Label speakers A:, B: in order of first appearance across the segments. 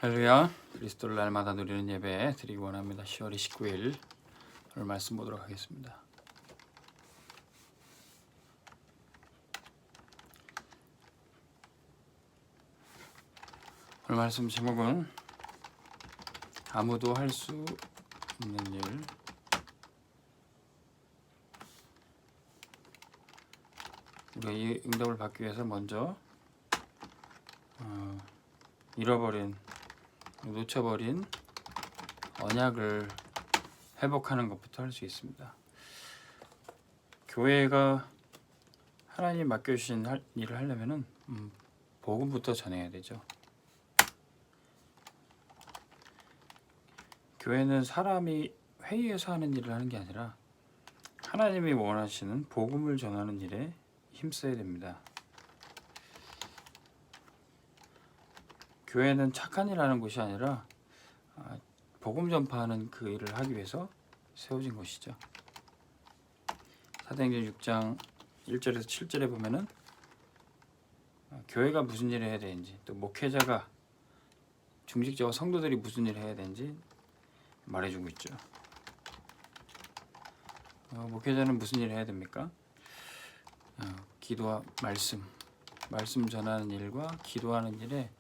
A: 할렐루야. 그리스도를 날마다 누리는 예배 드리기 원합니다. 10월 29일 오늘 말씀 보도록 하겠습니다. 오늘 말씀 제목은 아무도 할 수 없는 일. 우리가 이 응답을 받기 위해서 먼저 놓쳐버린 언약을 회복하는 것부터 할 수 있습니다. 교회가 하나님 맡겨주신 일을 하려면은 복음부터 전해야 되죠. 교회는 사람이 회의에서 하는 일을 하는 게 아니라 하나님이 원하시는 복음을 전하는 일에 힘써야 됩니다. 교회는 착한 일 하는 곳이 아니라 복음 전파하는 그 일을 하기 위해서 세워진 것이죠. 사도행전 6장 1절에서 7절에 보면은 교회가 무슨 일을 해야 되는지, 또 목회자가 중직자와 성도들이 무슨 일을 해야 되는지 말해주고 있죠. 목회자는 무슨 일을 해야 됩니까? 기도와 말씀 전하는 일과 기도하는 일에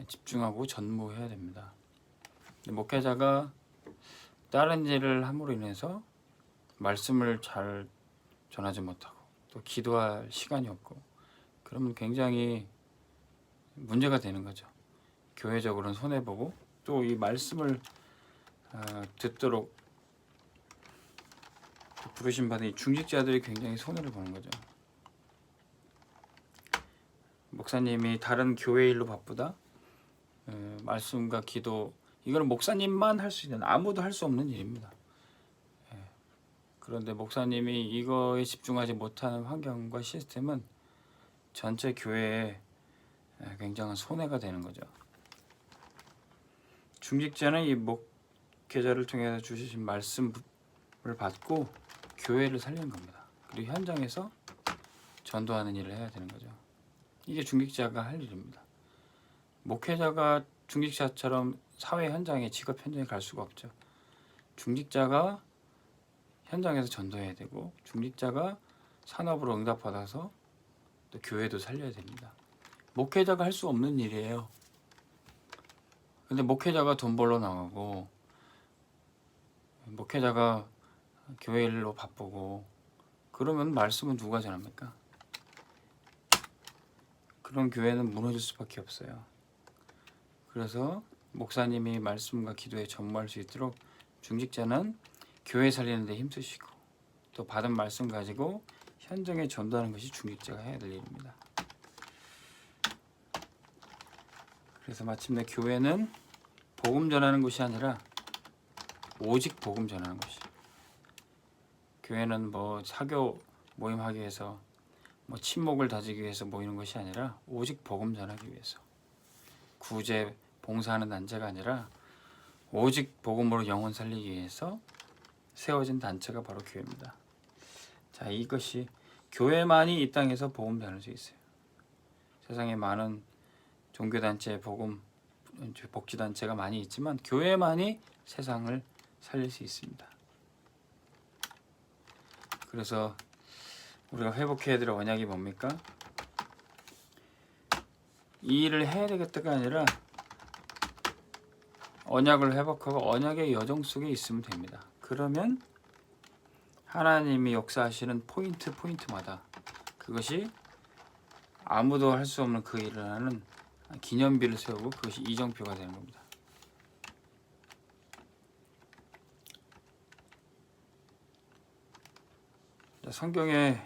A: 집중하고 전무해야 됩니다. 목회자가 다른 일을 함으로 인해서 말씀을 잘 전하지 못하고 또 기도할 시간이 없고 그러면 굉장히 문제가 되는 거죠. 교회적으로는 손해보고 또 이 말씀을 듣도록 부르심 받은 이 중직자들이 굉장히 손해를 보는 거죠. 목사님이 다른 교회 일로 바쁘다? 말씀과 기도, 이거는 목사님만 할 수 있는, 아무도 할 수 없는 일입니다. 그런데 목사님이 이거에 집중하지 못하는 환경과 시스템은 전체 교회에 굉장한 손해가 되는 거죠. 중직자는 이 목회자를 통해서 주신 말씀을 받고 교회를 살리는 겁니다. 그리고 현장에서 전도하는 일을 해야 되는 거죠. 이게 중직자가 할 일입니다. 목회자가 중직자처럼 사회 현장에, 직업 현장에 갈 수가 없죠. 중직자가 현장에서 전도해야 되고 중직자가 산업으로 응답받아서 또 교회도 살려야 됩니다. 목회자가 할 수 없는 일이에요. 근데 목회자가 돈 벌러 나가고 목회자가 교회 일로 바쁘고 그러면 말씀은 누가 전합니까? 그런 교회는 무너질 수밖에 없어요. 그래서 목사님이 말씀과 기도에 전무할 수 있도록 중직자는 교회 살리는 데 힘쓰시고 또 받은 말씀 가지고 현장에 전도하는 것이 중직자가 해야 될 일입니다. 그래서 마침내 교회는 복음 전하는 곳이 아니라 오직 복음 전하는 곳이. 교회는 뭐 사교 모임하기 위해서 뭐 친목을 다지기 위해서 모이는 것이 아니라 오직 복음 전하기 위해서. 구제 봉사하는 단체가 아니라 오직 복음으로 영혼 살리기 위해서 세워진 단체가 바로 교회입니다. 자, 이것이 교회만이 이 땅에서 복음 전할 수 있어요. 세상에 많은 종교단체, 복지단체가 많이 있지만 교회만이 세상을 살릴 수 있습니다. 그래서 우리가 회복해야 될 언약이 뭡니까? 이 일을 해야 되겠다가 아니라 언약을 회복하고 언약의 여정 속에 있으면 됩니다. 그러면 하나님이 역사하시는 포인트마다 그것이 아무도 할 수 없는 그 일을 하는 기념비를 세우고 그것이 이정표가 되는 겁니다. 성경에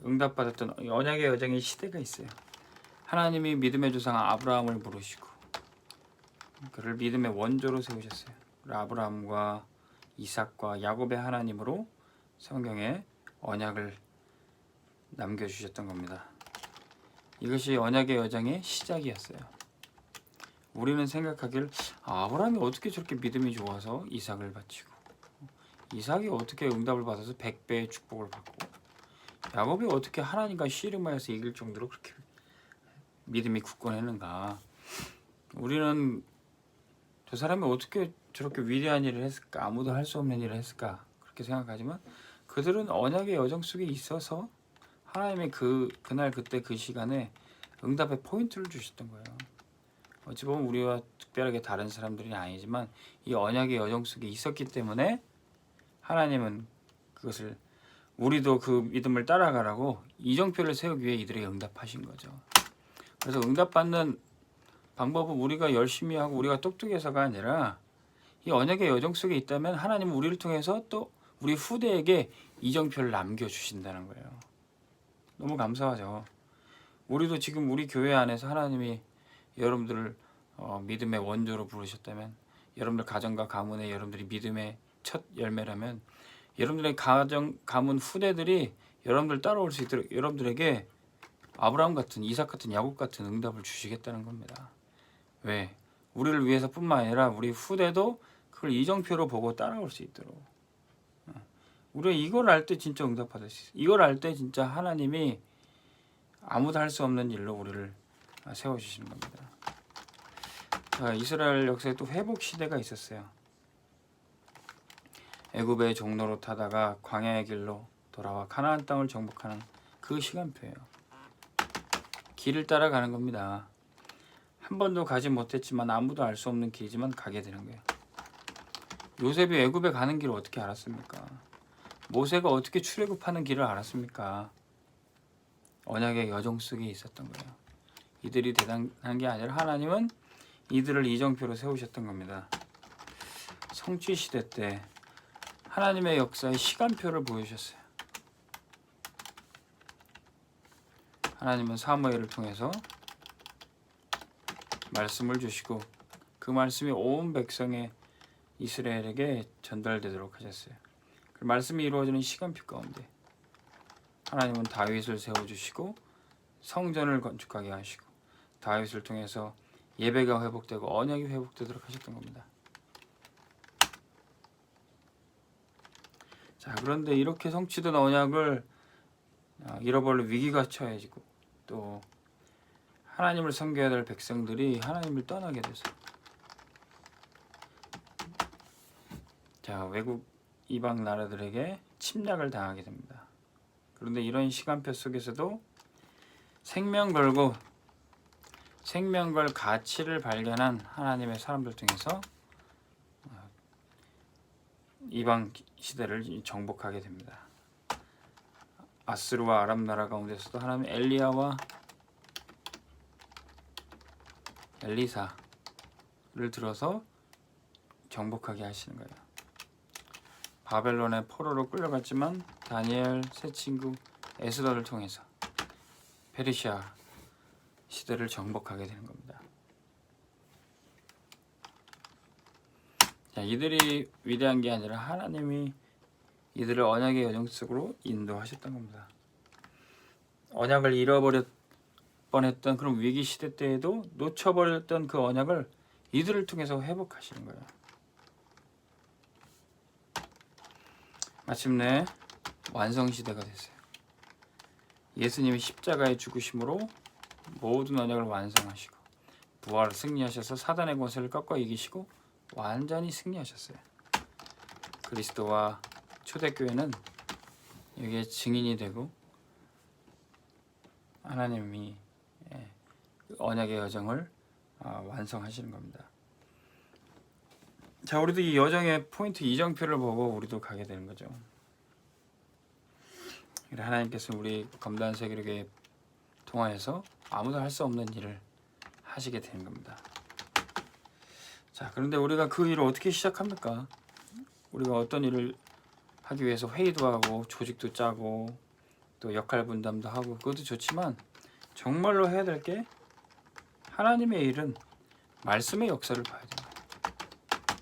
A: 응답받았던 언약의 여정의 시대가 있어요. 하나님이 믿음의 조상 아브라함을 부르시고 그를 믿음의 원조로 세우셨어요. 아브라함과 이삭과 야곱의 하나님으로 성경에 언약을 남겨주셨던 겁니다. 이것이 언약의 여정의 시작이었어요. 우리는 생각하기를 아브라함이 어떻게 저렇게 믿음이 좋아서 이삭을 바치고 이삭이 어떻게 응답을 받아서 100배의 축복을 받고 야곱이 어떻게 하나님과 씨름하여서 이길 정도로 그렇게 믿음이 굳건했는가. 우리는 저 사람이 어떻게 저렇게 위대한 일을 했을까? 아무도 할 수 없는 일을 했을까? 그렇게 생각하지만 그들은 언약의 여정 속에 있어서 하나님의 그날 그때 그 시간에 응답의 포인트를 주셨던 거예요. 어찌 보면 우리와 특별하게 다른 사람들이 아니지만 이 언약의 여정 속에 있었기 때문에 하나님은 그것을 우리도 그 믿음을 따라가라고 이정표를 세우기 위해 이들에게 응답하신 거죠. 그래서 응답받는 방법은 우리가 열심히 하고 우리가 똑똑해서가 아니라 이 언약의 여정 속에 있다면 하나님은 우리를 통해서 또 우리 후대에게 이정표를 남겨주신다는 거예요. 너무 감사하죠. 우리도 지금 우리 교회 안에서 하나님이 여러분들을 믿음의 원조로 부르셨다면, 여러분들 가정과 가문에 여러분들이 믿음의 첫 열매라면 여러분들의 가정 가문 후대들이 여러분들 따라올 수 있도록 여러분들에게 아브라함 같은, 이삭 같은, 야곱 같은 응답을 주시겠다는 겁니다. 왜? 우리를 위해서뿐만 아니라 우리 후대도 그걸 이정표로 보고 따라올 수 있도록. 우리가 이걸 알 때 진짜 응답받을 수 있어요. 이걸 알 때 진짜 하나님이 아무도 할 수 없는 일로 우리를 세워주시는 겁니다. 자, 이스라엘 역사에 또 회복 시대가 있었어요. 애굽의 종로로 타다가 광야의 길로 돌아와 가나안 땅을 정복하는 그 시간표예요. 길을 따라가는 겁니다. 한 번도 가지 못했지만 아무도 알 수 없는 길이지만 가게 되는 거예요. 요셉이 애굽에 가는 길을 어떻게 알았습니까? 모세가 어떻게 출애굽하는 길을 알았습니까? 언약의 여정 속에 있었던 거예요. 이들이 대단한 게 아니라 하나님은 이들을 이정표로 세우셨던 겁니다. 성취 시대 때 하나님의 역사의 시간표를 보여주셨어요. 하나님은 사무엘을 통해서 말씀을 주시고 그 말씀이 온 백성의 이스라엘에게 전달되도록 하셨어요. 그 말씀이 이루어지는 시간표 가운데 하나님은 다윗을 세워주시고 성전을 건축하게 하시고 다윗을 통해서 예배가 회복되고 언약이 회복되도록 하셨던 겁니다. 자, 그런데 이렇게 성취된 언약을 잃어버릴 위기가 처해지고 또 하나님을 섬겨야 될 백성들이 하나님을 떠나게 돼서 자, 외국 이방 나라들에게 침략을 당하게 됩니다. 그런데 이런 시간표 속에서도 생명 걸고 생명 걸 가치를 발견한 하나님의 사람들 중에서 이방 시대를 정복하게 됩니다. 아스루와 아람 나라 가운데서도 하나님 엘리야와 엘리사를 들어서 정복하게 하시는 거예요. 바벨론의 포로로 끌려갔지만 다니엘 새 친구 에스더를 통해서 페르시아 시대를 정복하게 되는 겁니다. 자, 이들이 위대한 게 아니라 하나님이 이들을 언약의 여정 속으로 인도하셨던 겁니다. 언약을 잃어버렸 뻔했던 그런 위기 시대 때에도 놓쳐버렸던 그 언약을 이들을 통해서 회복하시는 거예요. 마침내 완성 시대가 됐어요. 예수님이 십자가의 죽으심으로 모든 언약을 완성하시고 부활 승리하셔서 사단의 권세를 꺾어 이기시고 완전히 승리하셨어요. 그리스도와 초대교회는 여기에 증인이 되고 하나님이 언약의 여정을 완성하시는 겁니다. 자, 우리도 이 여정의 포인트 이정표를 보고 우리도 가게 되는 거죠. 하나님께서 우리 검단 세계를 통하여서 아무도 할 수 없는 일을 하시게 되는 겁니다. 자, 그런데 우리가 그 일을 어떻게 시작합니까? 우리가 어떤 일을 하기 위해서 회의도 하고 조직도 짜고 또 역할 분담도 하고 그것도 좋지만 정말로 해야 될 게 하나님의 일은 말씀의 역사를 봐야 돼요.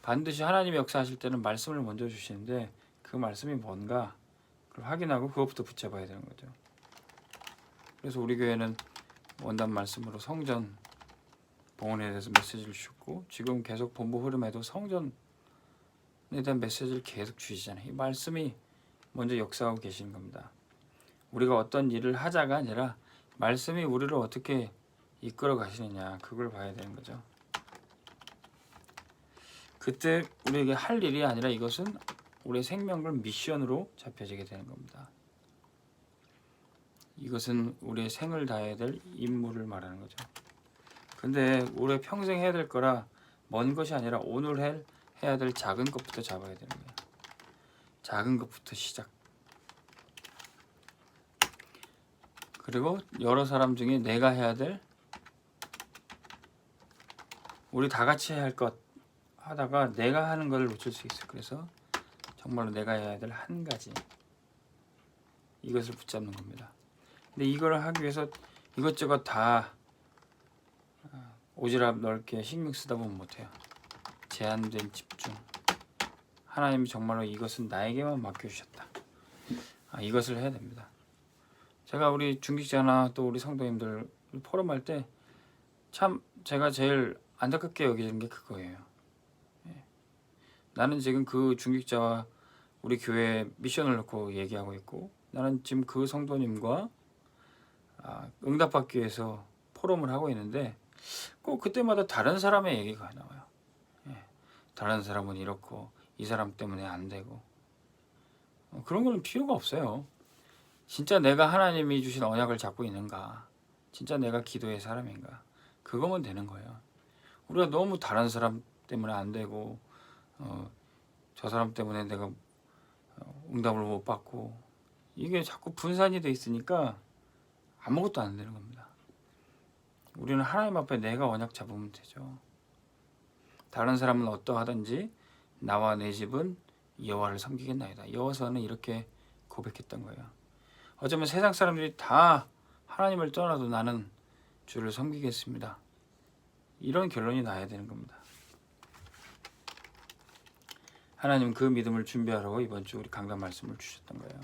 A: 반드시 하나님의 역사하실 때는 말씀을 먼저 주시는데 그 말씀이 뭔가 그걸 확인하고 그것부터 붙잡아야 되는 거죠. 그래서 우리 교회는 원단 말씀으로 성전 봉헌에 대해서 메시지를 주셨고 지금 계속 본부 흐름에도 성전에 대한 메시지를 계속 주시잖아요. 이 말씀이 먼저 역사하고 계시는 겁니다. 우리가 어떤 일을 하자가 아니라 말씀이 우리를 어떻게 이끌어 가시느냐 그걸 봐야 되는 거죠. 그때 우리에게 할 일이 아니라 이것은 우리의 생명을 미션으로 잡혀지게 되는 겁니다. 이것은 우리의 생을 다해야 될 임무를 말하는 거죠. 근데 우리 평생 해야 될 거라 먼 것이 아니라 오늘 해야 될 작은 것부터 잡아야 되는 거예요. 작은 것부터 시작. 그리고 여러 사람 중에 내가 해야 될, 우리 다 같이 해야 할 것 하다가 내가 하는 걸 놓칠 수 있어요. 그래서 정말로 내가 해야 될 한 가지, 이것을 붙잡는 겁니다. 근데 이걸 하기 위해서 이것저것 다 오지랖 넓게 신경 쓰다 보면 못해요. 제한된 집중. 하나님이 정말로 이것은 나에게만 맡겨주셨다. 이것을 해야 됩니다. 제가 우리 중직자나 또 우리 성도님들 포럼할 때 참 제가 제일 안타깝게 여기는 게 그거예요. 나는 지금 그 중직자와 우리 교회 미션을 놓고 얘기하고 있고, 나는 지금 그 성도님과 응답받기 위해서 포럼을 하고 있는데 꼭 그때마다 다른 사람의 얘기가 나와요. 다른 사람은 이렇고 이 사람 때문에 안 되고, 그런 거는 필요가 없어요. 진짜 내가 하나님이 주신 언약을 잡고 있는가, 진짜 내가 기도의 사람인가, 그거면 되는 거예요. 우리가 너무 다른 사람 때문에 안 되고 저 사람 때문에 내가 응답을 못 받고, 이게 자꾸 분산이 돼 있으니까 아무것도 안 되는 겁니다. 우리는 하나님 앞에 내가 언약 잡으면 되죠. 다른 사람은 어떠하든지 나와 내 집은 여호와를 섬기겠나이다. 여호와서는 이렇게 고백했던 거예요. 어쩌면 세상 사람들이 다 하나님을 떠나도 나는 주를 섬기겠습니다, 이런 결론이 나야 되는 겁니다. 하나님은 그 믿음을 준비하라고 이번 주 우리 강단 말씀을 주셨던 거예요.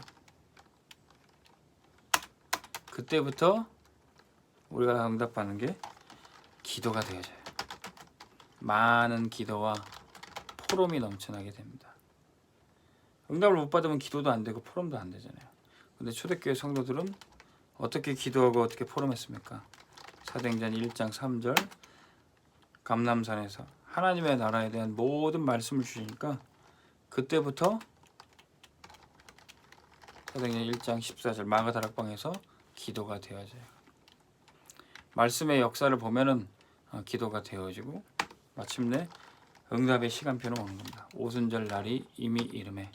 A: 그때부터 우리가 응답받는 게 기도가 되어져요. 많은 기도와 포럼이 넘쳐나게 됩니다. 응답을 못 받으면 기도도 안 되고 포럼도 안 되잖아요. 근데 초대교회 성도들은 어떻게 기도하고 어떻게 포럼했습니까? 사도행전 1장 3절 감람산에서 하나님의 나라에 대한 모든 말씀을 주시니까 그때부터 사도행전 1장 14절 마가다락방에서 기도가 되어져요. 말씀의 역사를 보면은 기도가 되어지고 마침내 응답의 시간표는 오는 겁니다. 오순절 날이 이미 이름에,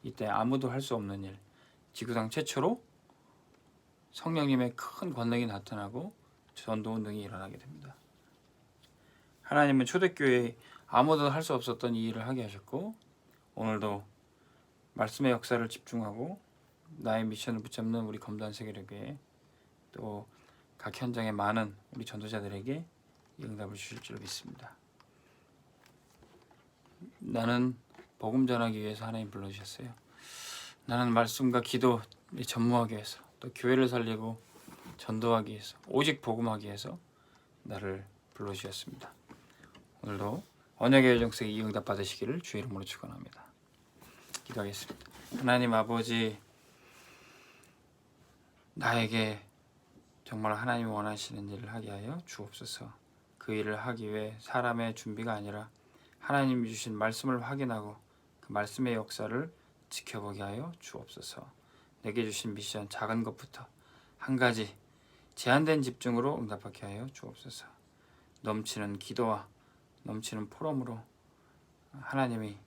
A: 이때 아무도 할 수 없는 일, 지구상 최초로 성령님의 큰 권능이 나타나고 전도 운동이 일어나게 됩니다. 하나님은 초대교회에 아무도 할 수 없었던 이 일을 하게 하셨고, 오늘도 말씀의 역사를 집중하고 나의 미션을 붙잡는 우리 검단 세계력에, 또 각 현장의 많은 우리 전도자들에게 이 응답을 주실 줄 믿습니다. 나는 복음 전하기 위해서 하나님 불러주셨어요. 나는 말씀과 기도에 전무하기 위해서, 또 교회를 살리고 전도하기 위해서, 오직 복음하기 위해서 나를 불러주셨습니다. 오늘도 언약의 열정세에 이 응답 받으시기를 주의 이름으로 축원합니다. 기도하겠습니다. 하나님 아버지, 나에게 정말 하나님이 원하시는 일을 하게 하여 주옵소서. 그 일을 하기 위해 사람의 준비가 아니라 하나님이 주신 말씀을 확인하고 그 말씀의 역사를 지켜보게 하여 주옵소서. 내게 주신 미션 작은 것부터 한 가지 제한된 집중으로 응답하게 하여 주옵소서. 넘치는 기도와 넘치는 포럼으로 하나님이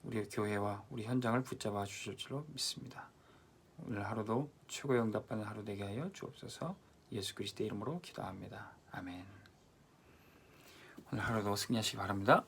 A: 우리 교회와 우리 현장을 붙잡아 주실 줄로 믿습니다. 오늘 하루도 최고의 응답받는 하루 되게 하여 주옵소서. 예수 그리스도의 이름으로 기도합니다. 아멘. 오늘 하루도 승리하시기 바랍니다.